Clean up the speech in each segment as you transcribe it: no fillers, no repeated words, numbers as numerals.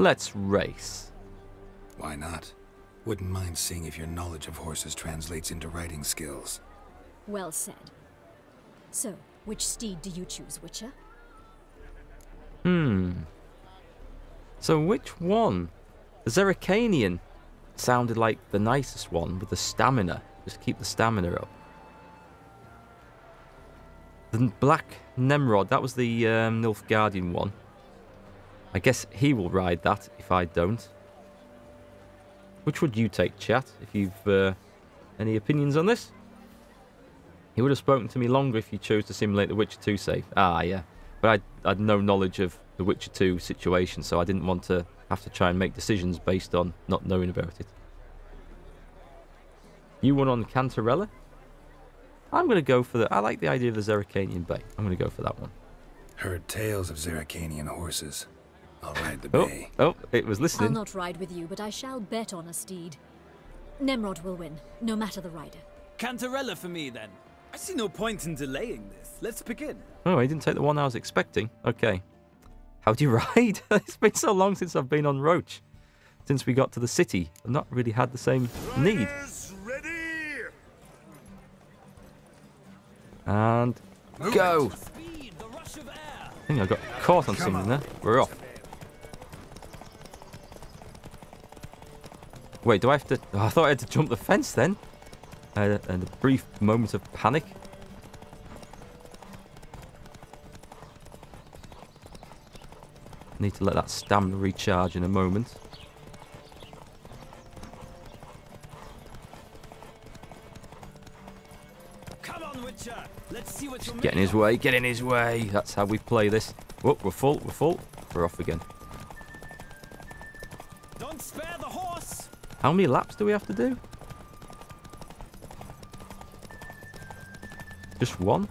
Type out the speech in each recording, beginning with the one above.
Let's race. Why not? Wouldn't mind seeing if your knowledge of horses translates into riding skills. Well said. So, which steed do you choose, Witcher? So which one? The Zerrikanian sounded like the nicest one with the stamina. Just keep the stamina up. The Black Nemrod, that was the Nilfgaardian one. I guess he will ride that if I don't. Which would you take, chat, if you've any opinions on this? He would have spoken to me longer if you chose to simulate the Witcher 2 save. Ah, yeah. But I had no knowledge of the Witcher 2 situation, so I didn't want to have to try and make decisions based on not knowing about it. You won on Cantarella? I'm going to go for the... I like the idea of the Zerrikanian Bay. I'm going to go for that one. Heard tales of Zerrikanian horses. I'll ride the bay. Oh, it was listening. I'll not ride with you, but I shall bet on a steed. Nemrod will win, no matter the rider. Cantarella for me, then. I see no point in delaying this. Let's begin. Oh, he didn't take the one I was expecting. Okay. How do you ride? It's been so long since I've been on Roach. Since we got to the city. I've not really had the same need. Ready. And go. Speed, the rush of air. I think I got caught on something there. We're off. Wait, do I have to... Oh, I thought I had to jump the fence then. And a brief moment of panic. Need to let that stamina recharge in a moment. Come on, Witcher. Let's see what you're Get in his way, get in his way. That's how we play this. Whoop, we're full. We're off again. Don't spare the horse. How many laps do we have to do? Just one?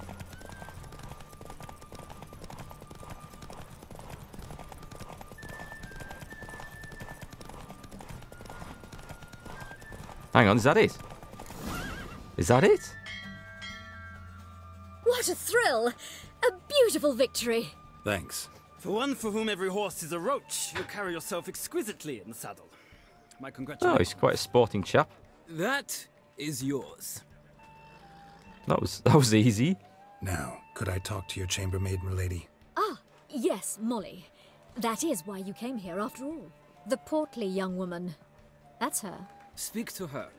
Hang on, is that it? Is that it? What a thrill! A beautiful victory! Thanks. For one for whom every horse is a roach, you carry yourself exquisitely in the saddle. My Oh, congratulations. he's quite a sporting chap. That is yours. That was easy. Now, could I talk to your chambermaid, milady? Ah, yes, Molly. That is why you came here after all. The portly young woman. That's her. Speak to her.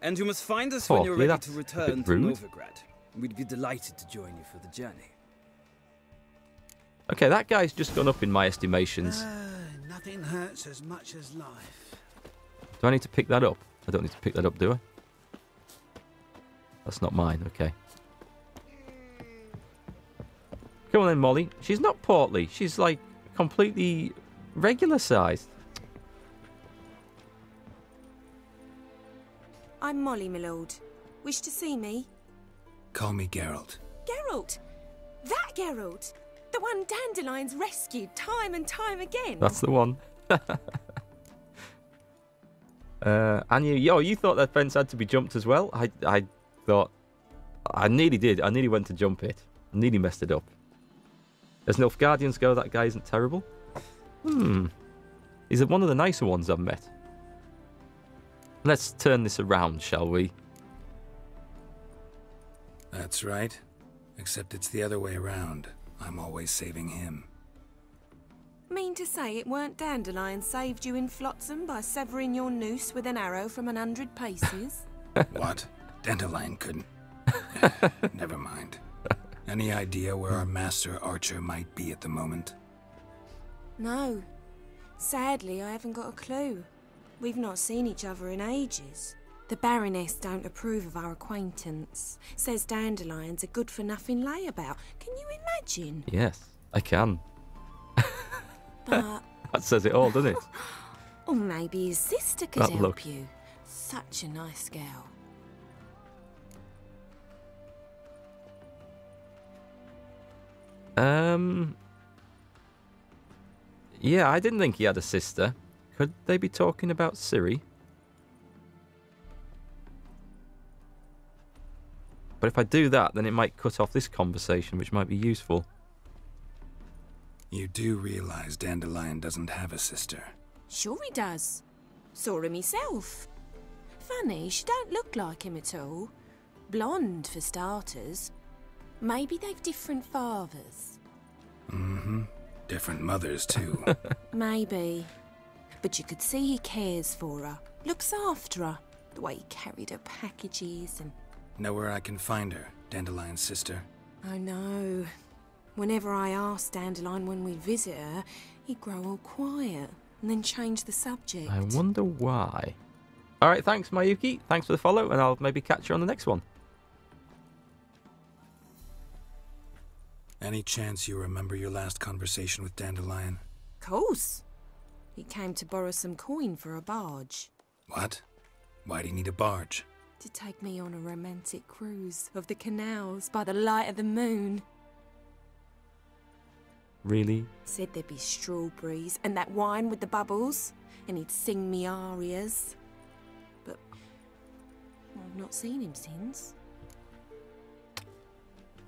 And you must find us when you're yeah, ready that's to a return bit to rude. Novigrad. We'd be delighted to join you for the journey. Okay, that guy's just gone up in my estimations. Nothing hurts as much as life. Do I need to pick that up? I don't need to pick that up, do I? That's not mine, okay. Come on then, Molly. She's not portly. She's like completely regular sized. I'm Molly, my lord. Wish to see me? Call me Geralt. Geralt! That Geralt! The one Dandelion's rescued time and time again. That's the one. And you thought that fence had to be jumped as well? I thought... I nearly did. I nearly went to jump it. I nearly messed it up. As Nilfgaardians go, that guy isn't terrible. He's one of the nicer ones I've met. Let's turn this around, shall we? That's right. Except it's the other way around. I'm always saving him. Mean to say it weren't Dandelion saved you in Flotsam by severing your noose with an arrow from 100 paces? What? Dandelion couldn't. Never mind. Any idea where our master archer might be at the moment? No. Sadly, I haven't got a clue. We've not seen each other in ages. The Baroness don't approve of our acquaintance. Says Dandelion's a good-for-nothing layabout. Can you imagine? Yes, I can. But... That says it all, doesn't it? Or maybe his sister could That help look. you. Such a nice girl. Yeah, I didn't think he had a sister. Could they be talking about Ciri? But if I do that, then it might cut off this conversation, which might be useful. You do realize Dandelion doesn't have a sister. Sure he does. Saw him myself. Funny, she don't look like him at all. Blonde, for starters. Maybe they've different fathers. Mm-hmm. Different mothers, too. Maybe. But you could see he cares for her. Looks after her. The way he carried her packages and... Know where I can find her, Dandelion's sister? I know. Whenever I asked Dandelion when we'd visit her, he'd grow all quiet and then change the subject. I wonder why. Alright, thanks Mayuki. Thanks for the follow, and I'll maybe catch you on the next one. Any chance you remember your last conversation with Dandelion? Course. He came to borrow some coin for a barge. What? Why do you need a barge? To take me on a romantic cruise of the canals by the light of the moon. Really? Said there'd be strawberries and that wine with the bubbles, and he'd sing me arias. But I've not seen him since.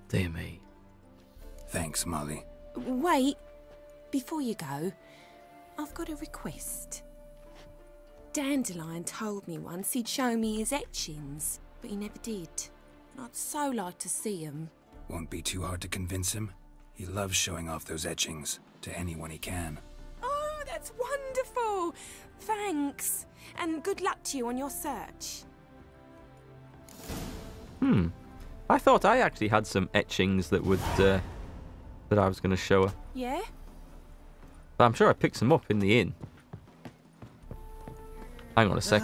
Dear me. Thanks, Molly. Wait, before you go, I've got a request. Dandelion told me once he'd show me his etchings, but he never did. And I'd so like to see them. Won't be too hard to convince him. He loves showing off those etchings to anyone he can. Oh, that's wonderful! Thanks, and good luck to you on your search. I thought I actually had some etchings that would that I was going to show her. Yeah? But I'm sure I picked some up in the inn. Hang on a sec.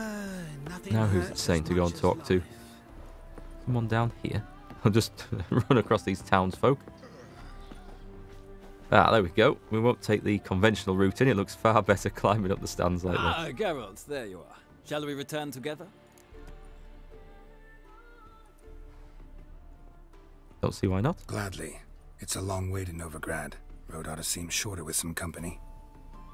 Now who's it saying to go and talk to? Someone down here. I'll just run across these townsfolk. Ah, there we go. We won't take the conventional route in. It looks far better climbing up the stands like that. Geralt, there you are. Shall we return together? Don't see why not. Gladly. It's a long way to Novigrad. Road ought to seem shorter with some company.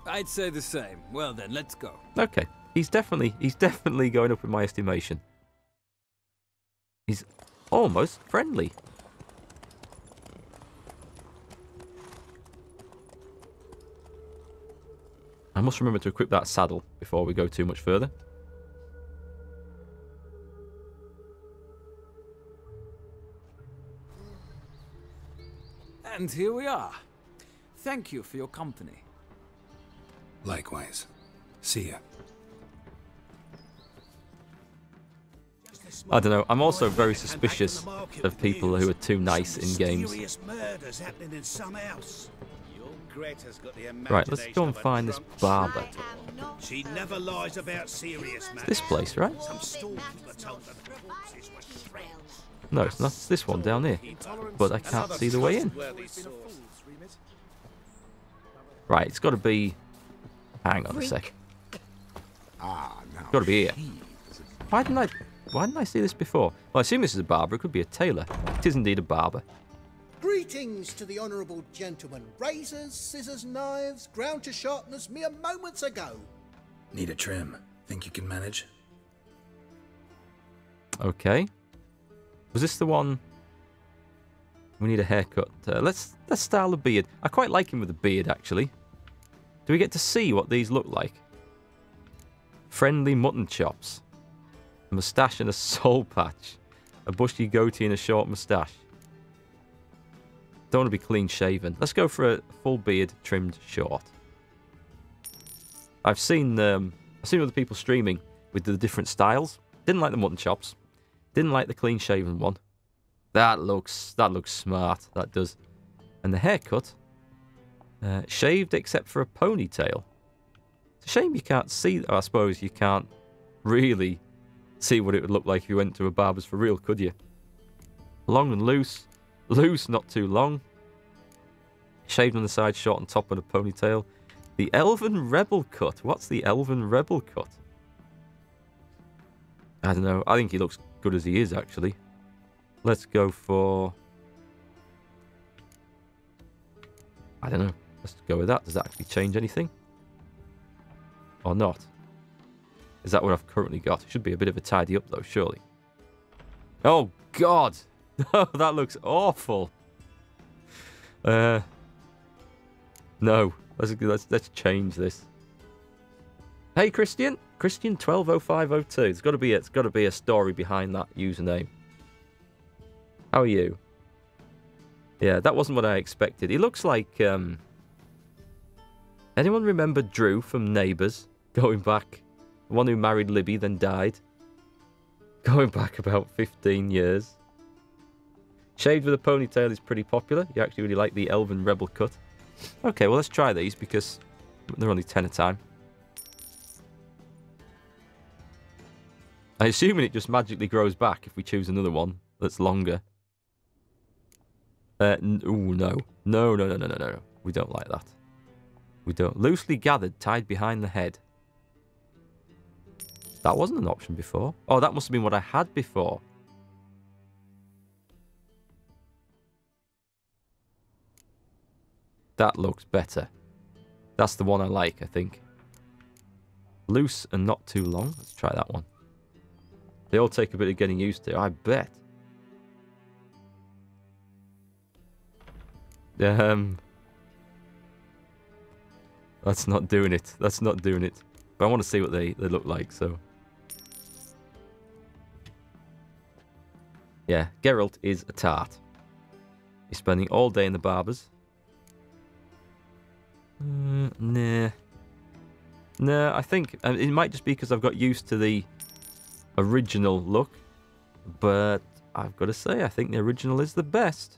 I'd say the same. Well then, let's go. Okay. He's definitely going up in my estimation. He's almost friendly. I must remember to equip that saddle before we go too much further. And here we are. Thank you for your company. Likewise. See ya. I don't know. I'm also very suspicious of people who are too nice in games. Right, let's go and find this barber. She never lies about serious matters. This place, right? Some storekeeper told her the corpses were shrill. No, it's not. It's this one down here. But I can't see the way in. Right, it's got to be... Hang on a sec. It's got to be here. Why didn't I see this before? Well, I assume this is a barber. It could be a tailor. It is indeed a barber. Greetings to the honourable gentleman. Razors, scissors, knives, ground to sharpness mere moments ago. Need a trim. Think you can manage? Okay. Was this the one... We need a haircut. Let's style the beard. I quite like him with a beard, actually. Do we get to see what these look like? Friendly mutton chops. A moustache and a soul patch. A bushy goatee and a short moustache. Don't want to be clean shaven. Let's go for a full beard trimmed short. I've seen other people streaming with the different styles. Didn't like the mutton chops. Didn't like the clean shaven one. That looks smart. That does. And the haircut, shaved except for a ponytail. It's a shame you can't see. I suppose you can't really see what it would look like if you went to a barber's for real, could you? Long and loose. Loose, not too long. Shaved on the side, short on top, and a ponytail. The Elven Rebel cut. What's the Elven Rebel cut? I don't know. I think he looks good as he is, actually. Let's go for... I don't know. Let's go with that. Does that actually change anything? Or not? Is that what I've currently got? It should be a bit of a tidy up, though, surely. Oh, God! No, that looks awful. No, let's change this. Hey, Christian. Christian 120502. It's got to be a story behind that username. How are you? Yeah, that wasn't what I expected. He looks like... Anyone remember Drew from Neighbours? Going back... The one who married Libby, then died. Going back about 15 years. Shaved with a ponytail is pretty popular. You actually really like the Elven Rebel cut. Okay, well, let's try these because they're only 10 a time. I assume it just magically grows back if we choose another one that's longer. Ooh, no. No. We don't like that. We don't. Loosely gathered, tied behind the head. That wasn't an option before. Oh, that must have been what I had before. That looks better. That's the one I like, I think. Loose and not too long. Let's try that one. They all take a bit of getting used to, I bet. That's not doing it. That's not doing it. But I want to see what they look like, so... Yeah, Geralt is a tart. He's spending all day in the barber's. Nah. Nah, I think... it might just be because I've got used to the original look. But I've got to say, I think the original is the best.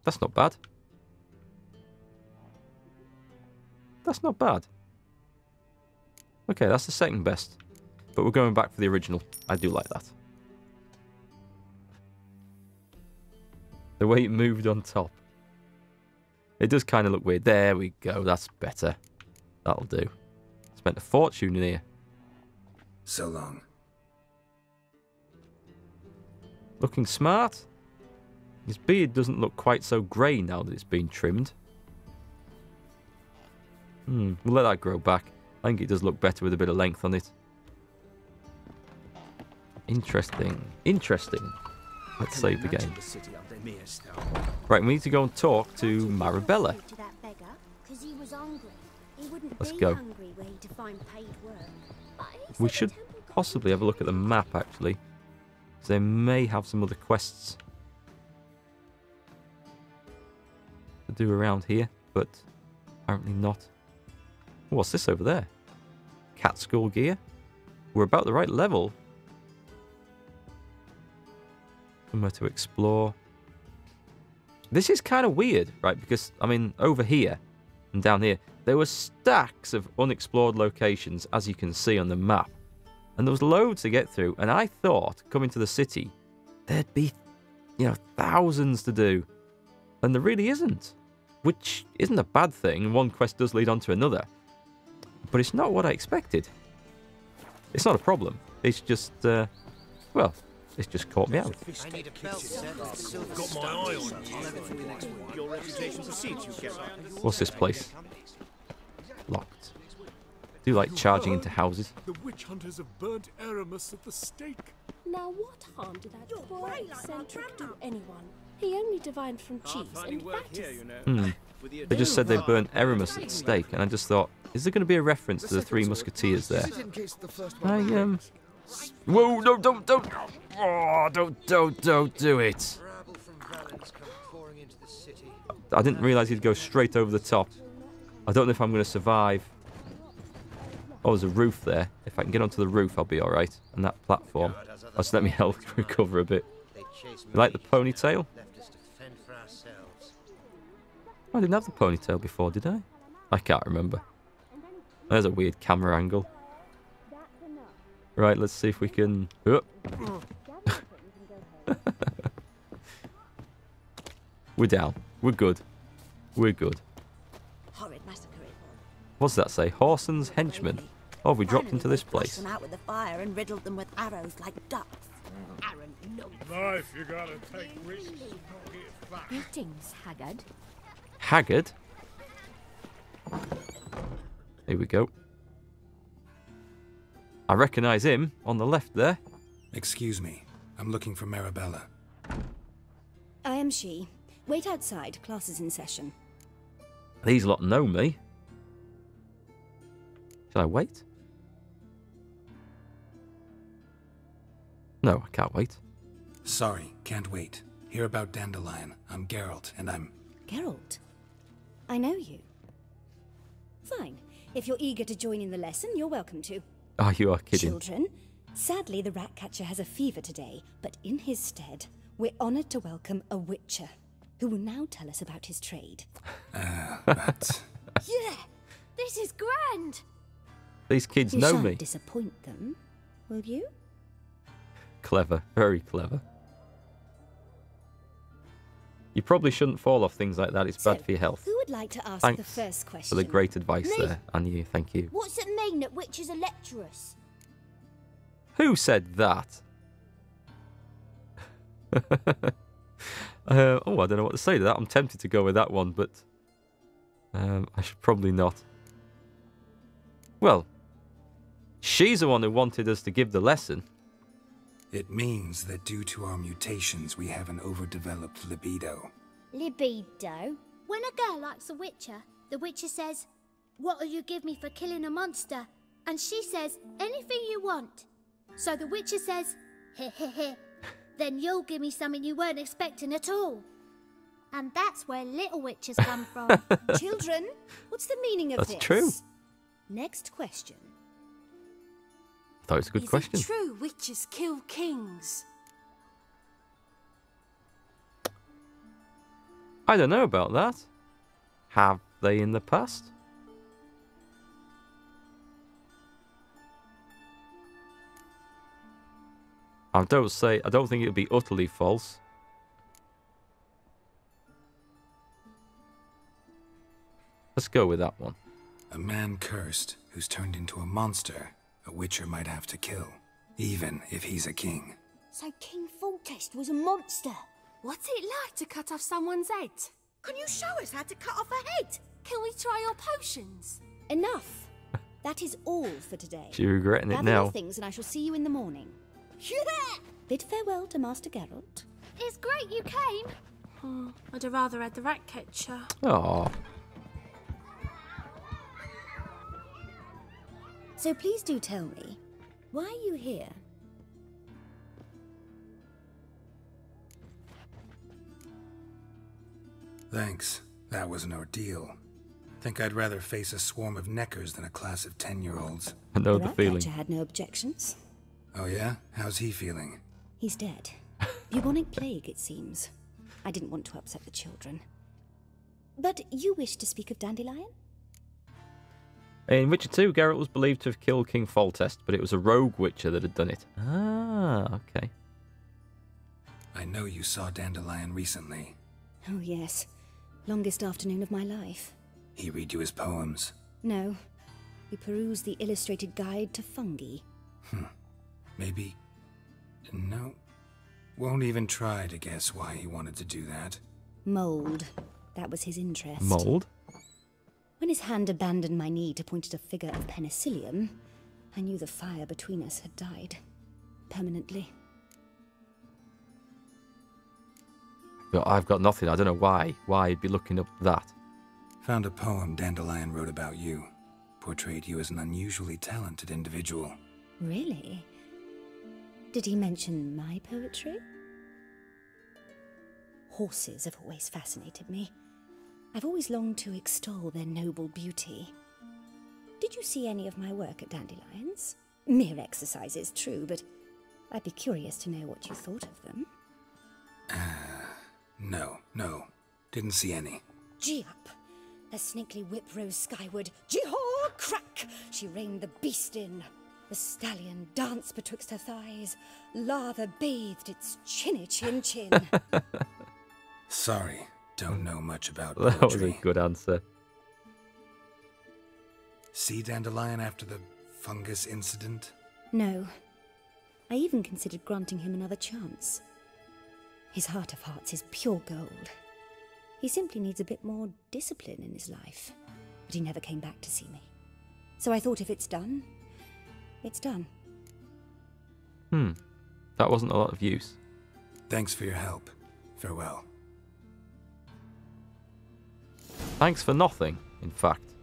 That's not bad. That's not bad. Okay, that's the second best. But we're going back for the original. I do like that. The way it moved on top. It does kind of look weird. There we go. That's better. That'll do. Spent a fortune in here. So long. Looking smart. His beard doesn't look quite so grey now that it's been trimmed. We'll let that grow back. I think it does look better with a bit of length on it. Interesting. Interesting. Let's save the game. Right, we need to go and talk to Marabella. Let's go. We should possibly have a look at the map, actually. Because they may have some other quests to do around here, but apparently not. What's this over there? Cat skull gear? We're about the right level. Somewhere to explore. This is kind of weird, right? Because, I mean, over here and down here, there were stacks of unexplored locations, as you can see on the map. And there was loads to get through. And I thought, coming to the city, there'd be, you know, thousands to do. And there really isn't. Which isn't a bad thing. One quest does lead on to another. But it's not what I expected. It's not a problem. It's just, well, it's just caught me out. I need a belt. Got my eye on you. Your reputation precedes you, Geralt. What's this place? Locked. Do you like charging into houses? The witch hunters have burnt Aramis at the stake. Now what harm did that poor eccentric do anyone? He only divined from cheese and fatties. They just said they burnt Aramis at the stake, and I just thought, is there going to be a reference to the Three Musketeers there? Whoa, no, don't. Oh, don't do it. I didn't realise he'd go straight over the top. I don't know if I'm going to survive. Oh, there's a roof there. If I can get onto the roof, I'll be alright. And that platform. Just let me health recover a bit. You like the ponytail? I didn't have the ponytail before, did I? I can't remember. There's a weird camera angle. Right, let's see if we can... We're down. We're good. We're good. What's that say? Horson's henchman. Oh, we dropped into this place. Them out with the fire and riddled them with arrows like ducks. Life, you gotta take risks. Greetings, Haggard. Haggard? Here we go. I recognise him on the left there. Excuse me. I'm looking for Marabella. I am she. Wait outside. Class is in session. These lot know me. Should I wait? No, I can't wait. Sorry, can't wait. Hear about Dandelion. I'm Geralt, and I'm... Geralt? I know you. Fine. If you're eager to join in the lesson, you're welcome to. Oh, you are kidding. Children, sadly the Ratcatcher has a fever today, but in his stead, we're honoured to welcome a Witcher, who will now tell us about his trade. But... Yeah, this is grand. These kids You know shan't me. disappoint them, will you? Clever, very clever. You probably shouldn't fall off things like that. It's bad for your health. Who would like to ask Thanks the first question? for the great advice Me. there, and you. Thank you. What's it mean that witches are lecturers? Who said that? Oh, I don't know what to say to that. I'm tempted to go with that one, but I should probably not. Well, she's the one who wanted us to give the lesson. It means that due to our mutations, we have an overdeveloped libido. Libido? When a girl likes a witcher, the witcher says, "What'll you give me for killing a monster?" And she says, "Anything you want." So the witcher says, "Heh heh heh, then you'll give me something you weren't expecting at all." And that's where little witches come from. Children, what's the meaning of this? That's true. Next question. I thought it was a good question. Is it true witches kill kings? I don't know about that. Have they in the past? I don't think it would be utterly false. Let's go with that one. A man cursed who's turned into a monster a witcher might have to kill, even if he's a king. So King Foltest was a monster. What's it like to cut off someone's head? Can you show us how to cut off a head? Can we try your potions? Enough. That is all for today. She's regretting it Gather your now. things and I shall see you in the morning. Yeah! Bid farewell to Master Geralt. It's great you came. Oh, I'd have rather had the Ratcatcher. Oh, So please do tell me, why are you here? Thanks. That was an ordeal. Think I'd rather face a swarm of neckers than a class of 10-year-olds. I know The the feeling. Ratcatcher had no objections. Oh yeah? How's he feeling? He's dead. Bubonic plague, it seems. I didn't want to upset the children. But you wish to speak of Dandelion? In Witcher 2, Geralt was believed to have killed King Foltest, but it was a rogue Witcher that had done it. Ah, okay. I know you saw Dandelion recently. Oh yes. Longest afternoon of my life. He read you his poems. No. We perused the illustrated guide to fungi. Maybe... No. Won't even try to guess why he wanted to do that. Mould. That was his interest. Mould? When his hand abandoned my knee to point at a figure of penicillium, I knew the fire between us had died. Permanently. I've got nothing. I don't know why. Why he'd be looking up that. Found a poem Dandelion wrote about you. Portrayed you as an unusually talented individual. Really? Did he mention my poetry? Horses have always fascinated me. I've always longed to extol their noble beauty. Did you see any of my work at Dandelion's? Mere exercises, true, but I'd be curious to know what you thought of them. No. Didn't see any. Gee up! A snakely whip rose skyward. Jee-haw! Crack! She reined the beast in. The stallion danced betwixt her thighs. Lather bathed its chinny chin. Sorry, don't know much about poetry. That was a good answer. See Dandelion after the fungus incident? No. I even considered granting him another chance. His heart of hearts is pure gold. He simply needs a bit more discipline in his life. But he never came back to see me. So I thought if it's done, it's done. That wasn't a lot of use. Thanks for your help. Farewell. Thanks for nothing, in fact.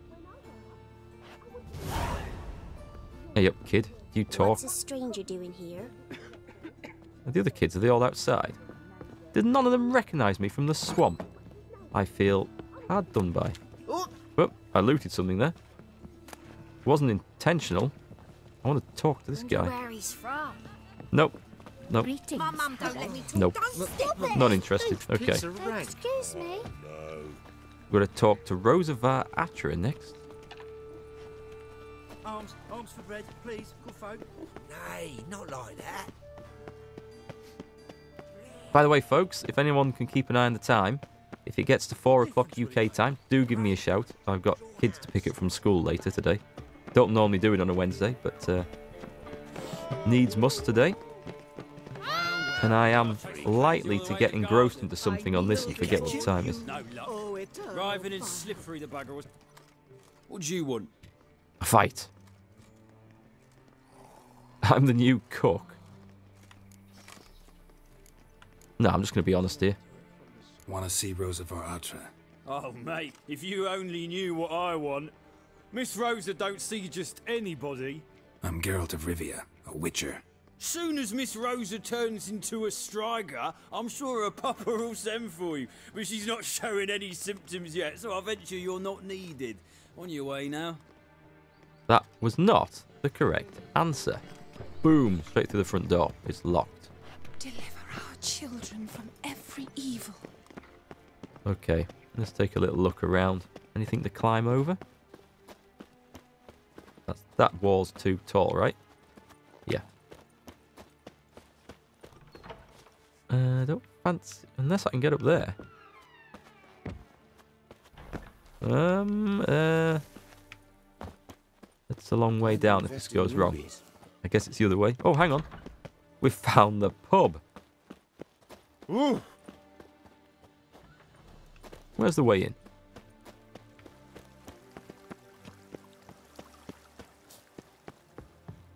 Hey up, kid. You talk. What's a stranger doing here? The other kids, are they all outside? Did none of them recognise me from the swamp? I feel hard done by. Oh, I looted something there. It wasn't intentional. I want to talk to this guy. Where he's from? Nope. Nope. Greetings. My mum don't let me talk. Nope. Don't stop it. Not interested. Okay. Excuse me. We're going to talk to Rosavar Atra next. Arms for bread, please, good folk. Nay, not like that. By the way, folks, if anyone can keep an eye on the time, if it gets to 4 o'clock UK time, do give me a shout. I've got kids to pick up from school later today. Don't normally do it on a Wednesday, but needs must today. And I am likely to get engrossed into something on this and forget what the time is. No luck. Driving and slippery, the bugger was. What do you want? A fight. I'm the new cook. No, I'm just going to be honest here. Want to see Rosavar Atra? Oh, mate, if you only knew what I want. Miss Rosa don't see just anybody. I'm Geralt of Rivia, a witcher. Soon as Miss Rosa turns into a striker, I'm sure her papa will send for you. But she's not showing any symptoms yet, so I venture you're not needed. On your way now. That was not the correct answer. Boom, straight through the front door. It's locked. Deliver our children from every evil. Okay, let's take a little look around. Anything to climb over? That wall's too tall, right? Yeah. Don't fancy... Unless I can get up there. It's a long way down if this goes wrong. I guess it's the other way. Oh, hang on. We've found the pub. Ooh. Where's the way in?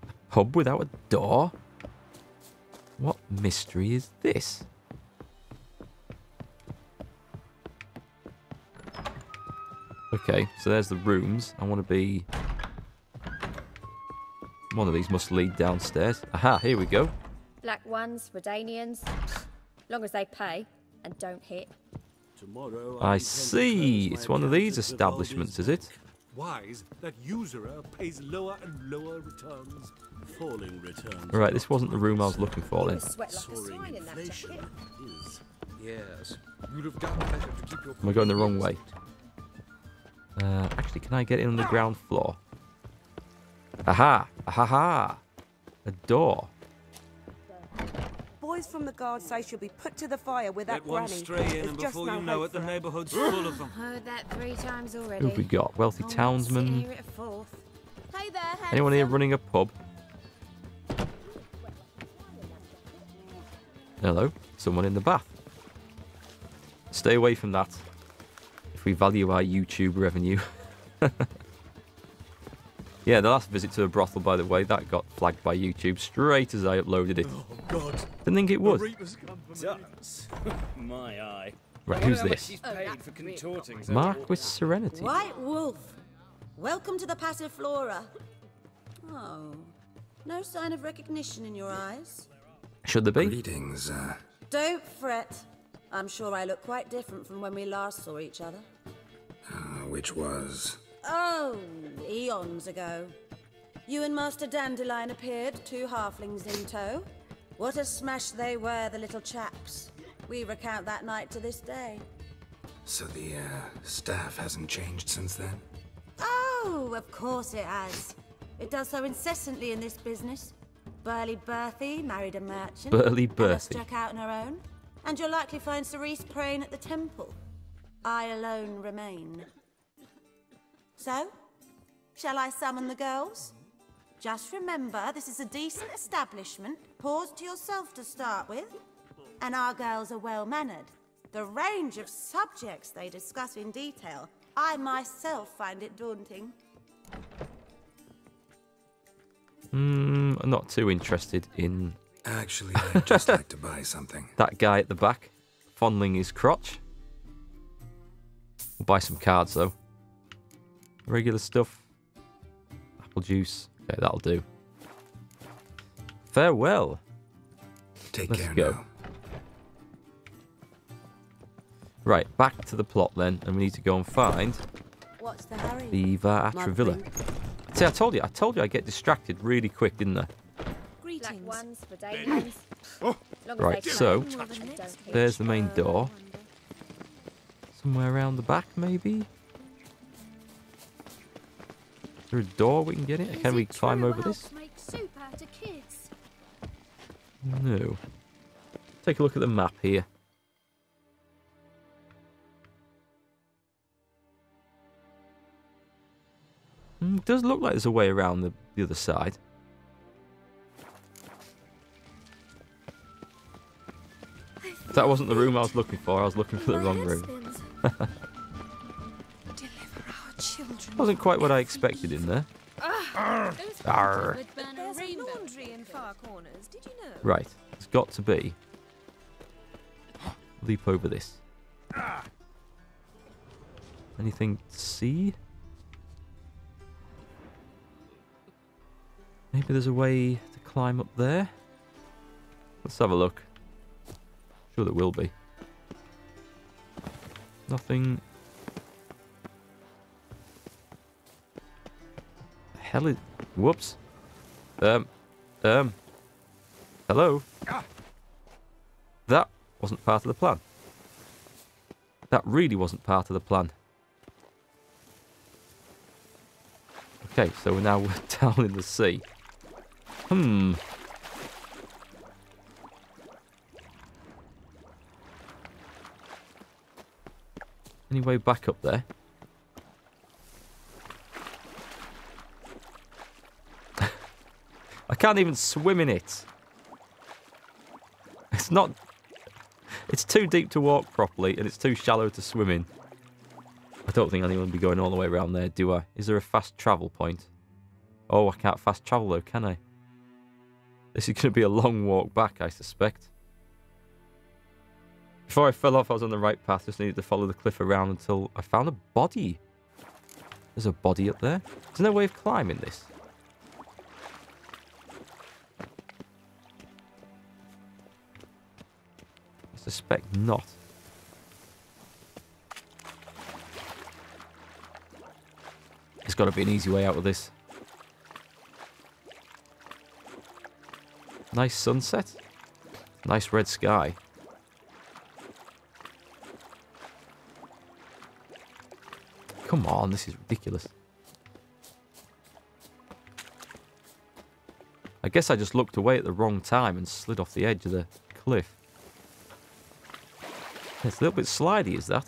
A pub without a door? What mystery is this? Okay, so there's the rooms. I want to be... One of these must lead downstairs. Aha, here we go. Black ones, Redanians. Long as they pay and don't hit. Tomorrow I see. It's one of these establishments, is it? Wise that usurer pays lower and lower returns. Falling returns. Right, this wasn't the room I was looking for then. Sweat like a swine in that jacket. Yes. You'd have done better to keep your. Am I going the wrong way? Actually, can I get in on the ground floor? Aha! Aha! A door. Boys from the guard say she'll be put to the fire with that Let one granny. stray in There's and just before no you know hope it, the for her. neighbourhood's full of them. Heard that 3 times already. Who have we got? Wealthy townsman. Hear it a 4th. Hey there, handsome. Anyone here running a pub? Hello? Someone in the bath. Stay away from that. If we value our YouTube revenue. Yeah, the last visit to a brothel, by the way, that got flagged by YouTube straight as I uploaded it. Oh, God. Didn't think it would. Ducks. My eye. Right, who's this? She's paid for contorting. Mark with Serenity. White Wolf, welcome to the Passiflora. Oh, no sign of recognition in your eyes. Should there be? Greetings, Don't fret. I'm sure I look quite different from when we last saw each other. which was... Oh, eons ago. You and Master Dandelion appeared, 2 halflings in tow. What a smash they were, the little chaps. We recount that night to this day. So the, staff hasn't changed since then? Oh, of course it has. It does so incessantly in this business. Burly Berthy married a merchant. Burly Ella Berthy. struck out on her own. And you'll likely find Cerise praying at the temple. I alone remain. So, shall I summon the girls? Just remember, this is a decent establishment. Pause to yourself to start with. And our girls are well-mannered. The range of subjects they discuss in detail, I myself find it daunting. I'm not too interested in... Actually, I'd just like to buy something. That guy at the back, fondling his crotch. We'll buy some cards, though. Regular stuff. Apple juice. Okay, that'll do. Farewell. Let's go. now. Right, back to the plot then, and we need to go and find What's the hurry? Viva Atravilla. See, I told you I get distracted really quick, didn't I? Black ones, Redanians. Right, so there's the main door. Somewhere around the back, maybe? Is there a door we can get in? Can we climb over this? Make soup out of kids. No. Take a look at the map here. It does look like there's a way around the other side. That wasn't the room I was looking for. I was looking for the wrong room. Wasn't quite what I expected in there. Arr. There's a laundry in far corners. Did you know? Right, it's got to be. Leap over this. Anything to see? Maybe there's a way to climb up there. Let's have a look. Sure there will be. Nothing. The hell is? Whoops. Hello. That wasn't part of the plan. That really wasn't part of the plan. Okay, so we're now down in the sea. Any way back up there? I can't even swim in it. It's not... It's too deep to walk properly, and it's too shallow to swim in. I don't think anyone will be going all the way around there, do I? Is there a fast travel point? Oh, I can't fast travel though, can I? This is going to be a long walk back, I suspect. Before I fell off, I was on the right path. Just needed to follow the cliff around until I found a body. There's a body up there. There's no way of climbing this. I suspect not. There's got to be an easy way out of this. Nice sunset. Nice red sky. Come on, this is ridiculous. I guess I just looked away at the wrong time and slid off the edge of the cliff. It's a little bit slidey, is that?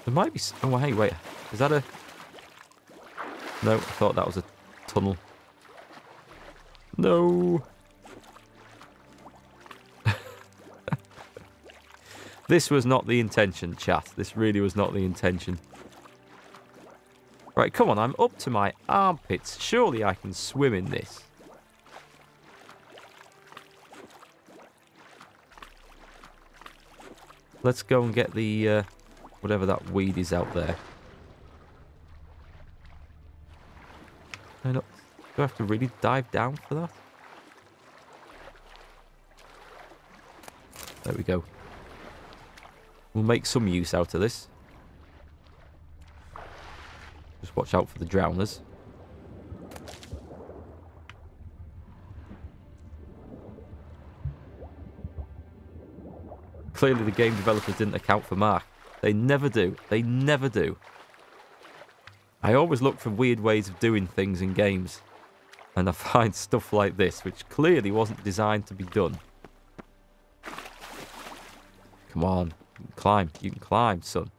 There might be... Oh, hey, wait. Is that a... No, I thought that was a tunnel. No. This was not the intention, chat. This really was not the intention. Right, come on. I'm up to my armpits. Surely I can swim in this. Let's go and get the... whatever that weed is out there. Do I have to really dive down for that? There we go. We'll make some use out of this. Just watch out for the drowners. Clearly the game developers didn't account for Mark. They never do. They never do. I always look for weird ways of doing things in games. And I find stuff like this, which clearly wasn't designed to be done. Come on. You can climb. You can climb, son.